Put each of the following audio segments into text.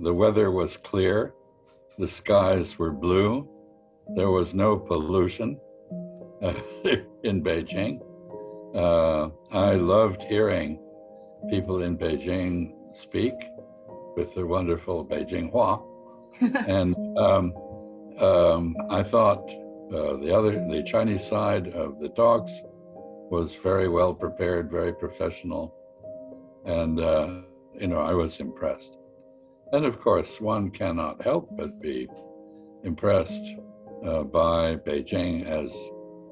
The weather was clear, the skies were blue, there was no pollution in Beijing. I loved hearing people in Beijing speak with their wonderful Beijing Hua. And I thought the Chinese side of the talks was very well prepared, very professional. And, I was impressed. And of course, one cannot help but be impressed by Beijing as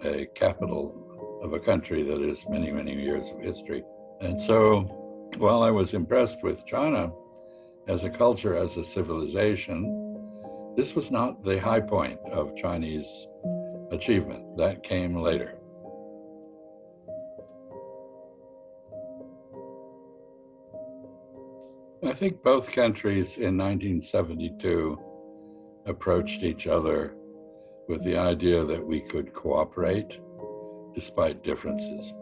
a capital of a country that has many, many years of history. And so while I was impressed with China as a culture, as a civilization, this was not the high point of Chinese achievement. That came later. I think both countries in 1972 approached each other with the idea that we could cooperate despite differences.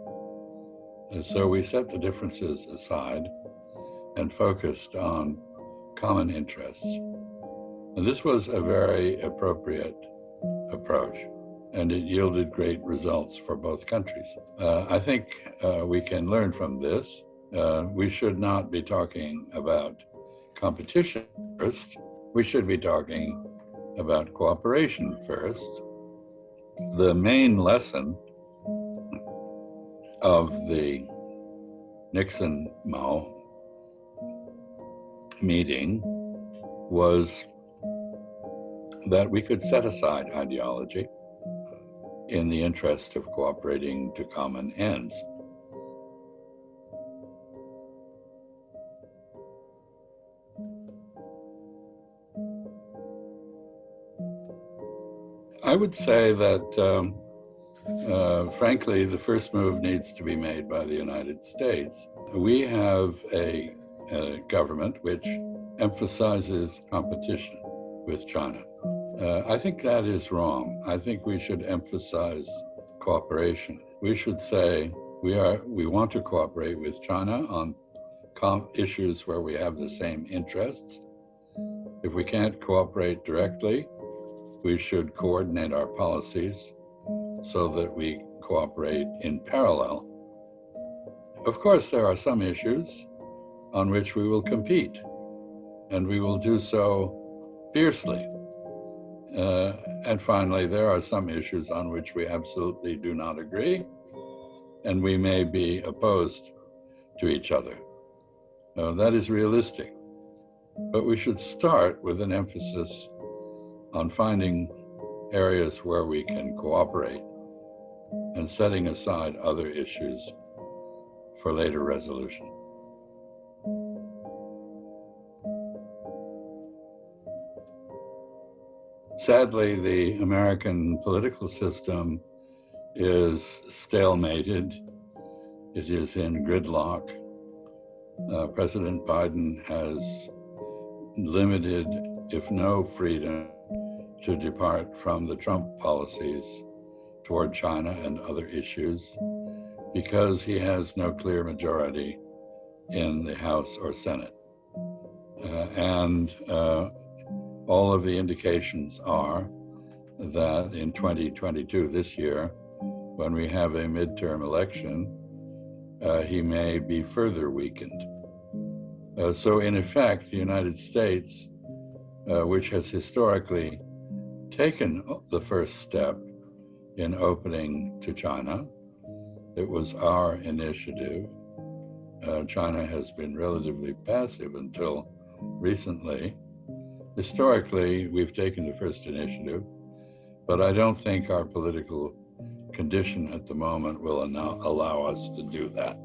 And so we set the differences aside and focused on common interests. And this was a very appropriate approach, and it yielded great results for both countries. I think we can learn from this. We should not be talking about competition first. We should be talking about cooperation first. The main lesson of the Nixon-Mao meeting was that we could set aside ideology in the interest of cooperating to common ends. I would say that, frankly, the first move needs to be made by the United States. We have a government which emphasizes competition with China. I think that is wrong. I think we should emphasize cooperation. We should say we want to cooperate with China on issues where we have the same interests. If we can't cooperate directly, we should coordinate our policies so that we cooperate in parallel. Of course, there are some issues on which we will compete, and we will do so fiercely. And finally, there are some issues on which we absolutely do not agree, and we may be opposed to each other. That is realistic. But we should start with an emphasis on finding areas where we can cooperate and setting aside other issues for later resolution. Sadly, the American political system is stalemated. It is in gridlock. President Biden has limited, if no freedom, to depart from the Trump policies toward China and other issues because he has no clear majority in the House or Senate. And all of the indications are that in 2022, this year, when we have a midterm election, he may be further weakened. So in effect, the United States, which has historically taken the first step in opening to China, it was our initiative. China has been relatively passive until recently. Historically, we've taken the first initiative, but I don't think our political condition at the moment will allow us to do that.